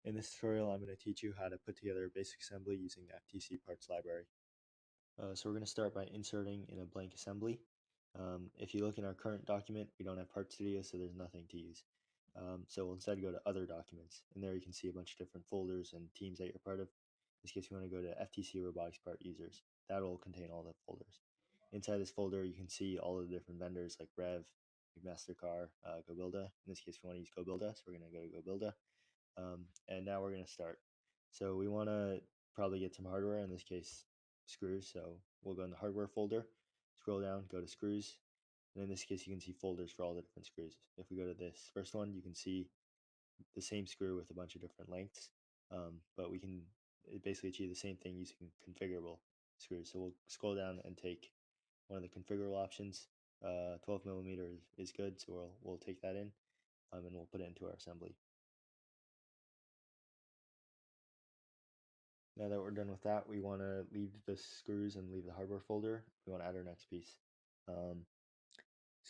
In this tutorial, I'm going to teach you how to put together a basic assembly using the FTC Parts Library. So we're going to start by inserting in a blank assembly. If you look in our current document, we don't have Parts Studio, so there's nothing to use. So we'll instead go to Other Documents, and there you can see a bunch of different folders and teams that you're part of. In this case, you want to go to FTC Robotics Part Users. That will contain all the folders. Inside this folder, you can see all of the different vendors like Rev, MasterCar, GoBuilda. In this case, we want to use GoBuilda, so we're going to go to GoBuilda. And now we're going to start. So we want to probably get some hardware, in this case screws, so we'll go in the hardware folder, scroll down, go to screws, and in this case you can see folders for all the different screws. If we go to this first one, you can see the same screw with a bunch of different lengths, but we can basically achieve the same thing using configurable screws. So we'll scroll down and take one of the configurable options. 12 millimeter is good, so we'll take that in, and we'll put it into our assembly. Now that we're done with that, we want to leave the screws and leave the hardware folder. We want to add our next piece.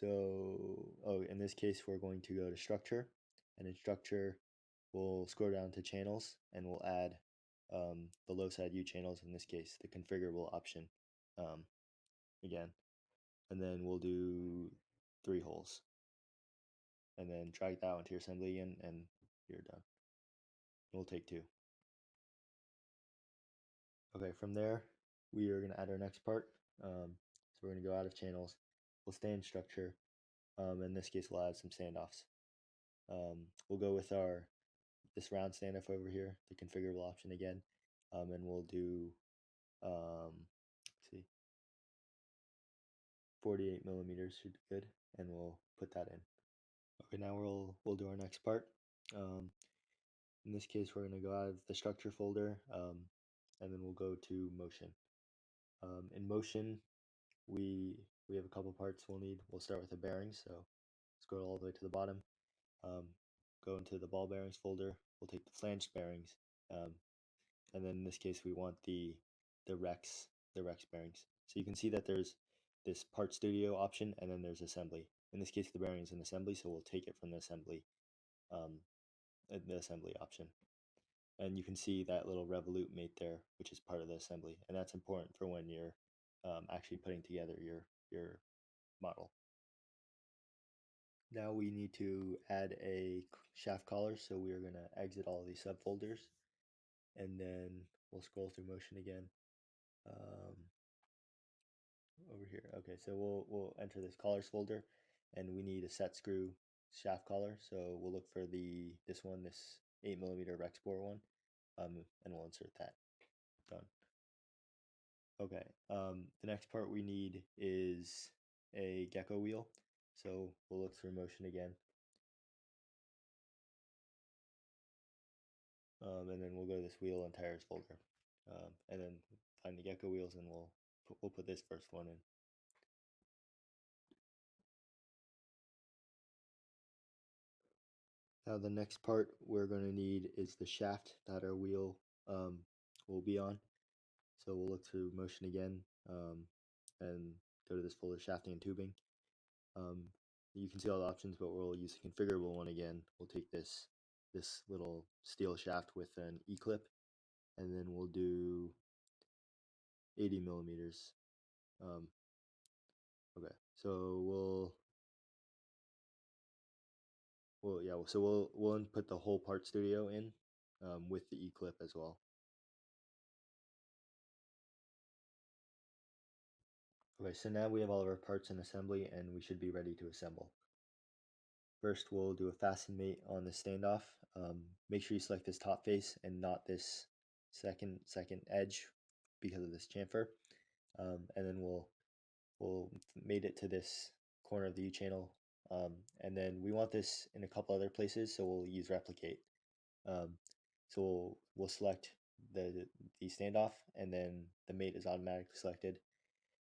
In this case, we're going to go to structure, and in structure, we'll scroll down to channels, and we'll add the low side U channels, in this case, the configurable option again. And then we'll do 3 holes. And then drag that onto your assembly again, and you're done. We'll take 2. Okay, from there, we are going to add our next part. So we're going to go out of channels. We'll stay in structure. In this case, we'll add some standoffs. We'll go with this round standoff over here, the configurable option again, and we'll do, let's see, 48 millimeters should be good, and we'll put that in. Okay, now we'll do our next part. In this case, we're going to go out of the structure folder, and then we'll go to motion. In motion, we have a couple parts we'll need. We'll start with the bearings, so scroll all the way to the bottom, go into the ball bearings folder. We'll take the flanged bearings, and then in this case we want the Rex bearings. So you can see that there's this Part Studio option, and then there's assembly. In this case, the bearing is in assembly, so we'll take it from the assembly option. And you can see that little revolute mate there, which is part of the assembly, and that's important for when you're actually putting together your model. Now we need to add a shaft collar, so we are going to exit all of these subfolders, and then we'll scroll through motion again. Over here. Okay, so we'll enter this collars folder, and we need a set screw shaft collar. So we'll look for this 8 millimeter Rex bore one, and we'll insert that. Done. Okay. The next part we need is a gecko wheel. So we'll look through motion again. And then we'll go to this wheel and tires folder, and then find the gecko wheels, and we'll put this first one in. Now the next part we're going to need is the shaft that our wheel will be on. So we'll look through motion again, and go to this folder, shafting and tubing. You can see all the options, but we'll use the configurable one again. We'll take this little steel shaft with an E-clip, and then we'll do 80 millimeters. Okay, so we'll input the whole Part Studio in, with the E-clip as well. Okay, so now we have all of our parts in assembly, and we should be ready to assemble. First, we'll do a fasten mate on the standoff. Make sure you select this top face and not this second edge because of this chamfer. And then we'll mate it to this corner of the U channel. And then we want this in a couple other places, so we'll use replicate. So we'll select the standoff, and then the mate is automatically selected.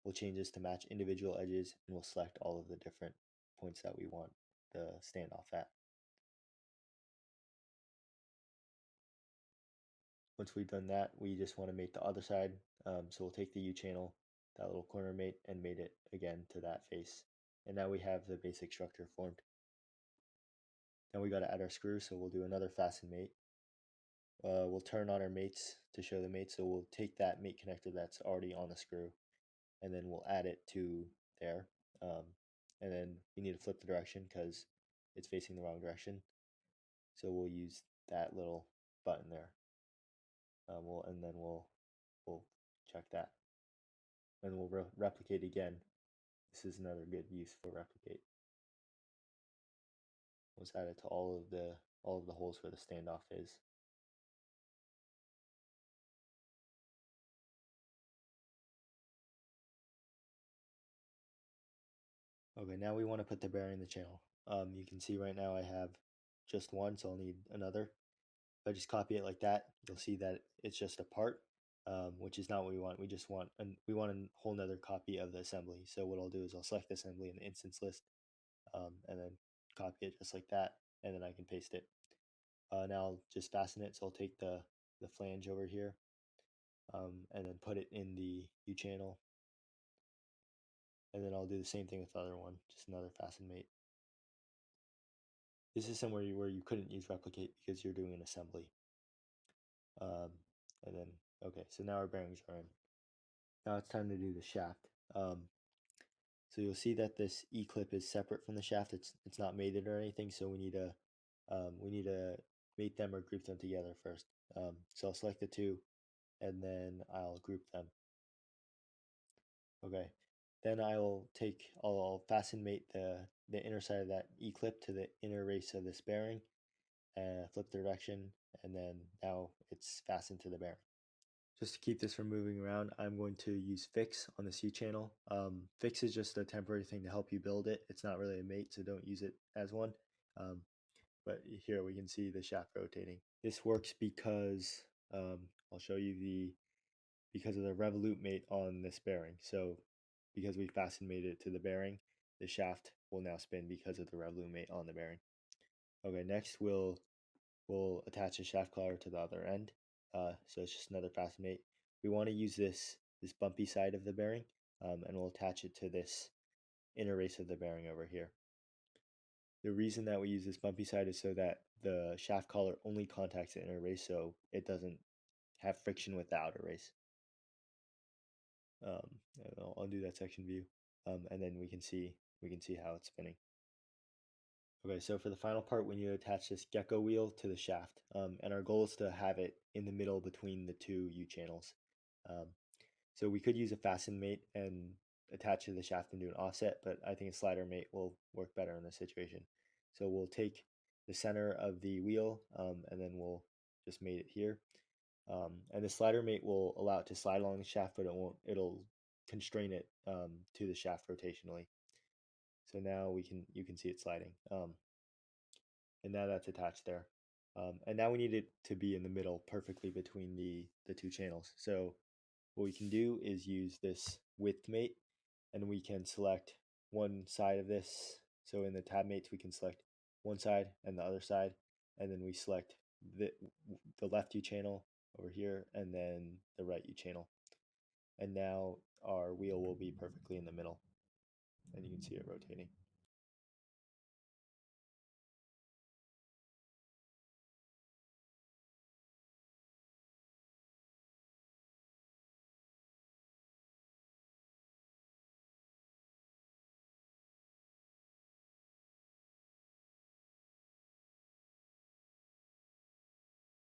We'll change this to match individual edges, and we'll select all of the different points that we want the standoff at. Once we've done that, we just want to mate the other side. So we'll take the U channel, that little corner mate, and mate it again to that face. And now we have the basic structure formed. Now we got to add our screw, so we'll do another fasten mate. we'll turn on our mates to show the mates. So we'll take that mate connector that's already on the screw, and then we'll add it to there. And then we need to flip the direction because it's facing the wrong direction. So we'll use that little button there. And then we'll check that, and we'll replicate again. This is another good use for replicate. Let's add it to all of the holes where the standoff is. Okay, now we want to put the bearing in the channel. You can see right now I have just one, so I'll need another. If I just copy it like that, you'll see that it's just a part, which is not what we want. We just want a whole nother copy of the assembly. So what I'll do is I'll select the assembly in the instance list, and then copy it just like that, and then I can paste it. Now I'll just fasten it. So I'll take the flange over here, and then put it in the U channel, and then I'll do the same thing with the other one, just another fasten mate. This is somewhere where you couldn't use replicate because you're doing an assembly. And then, okay, so now our bearings are in. Now it's time to do the shaft. So you'll see that this E-clip is separate from the shaft. It's not mated or anything, so we need to mate them or group them together first. So I'll select the two, and then I'll group them. Okay, then I'll fasten mate the inner side of that E-clip to the inner race of this bearing, and flip the direction, and then now it's fastened to the bearing. Just to keep this from moving around, I'm going to use fix on the C channel. Fix is just a temporary thing to help you build it. It's not really a mate, so don't use it as one. But here we can see the shaft rotating. This works because I'll show you because of the revolute mate on this bearing. So because we fasten made it to the bearing, the shaft will now spin because of the revolute mate on the bearing. Okay, next we'll attach a shaft collar to the other end. So it's just another fasten mate. We want to use this bumpy side of the bearing, and we'll attach it to this inner race of the bearing over here. The reason that we use this bumpy side is so that the shaft collar only contacts the inner race, so it doesn't have friction with the outer race. I'll undo that section view, and then we can see how it's spinning. Okay, so for the final part, we need to attach this gecko wheel to the shaft, and our goal is to have it in the middle between the two U channels. So we could use a fasten mate and attach to the shaft and do an offset, but I think a slider mate will work better in this situation. So we'll take the center of the wheel, and then we'll just mate it here. And the slider mate will allow it to slide along the shaft, but it'll constrain it to the shaft rotationally. So now you can see it sliding. And now that's attached there. And now we need it to be in the middle perfectly between the two channels. So what we can do is use this width mate, and we can select one side of this. So in the tab mates, we can select one side and the other side, and then we select the left U channel over here, and then the right U channel. And now our wheel will be perfectly in the middle, and you can see it rotating.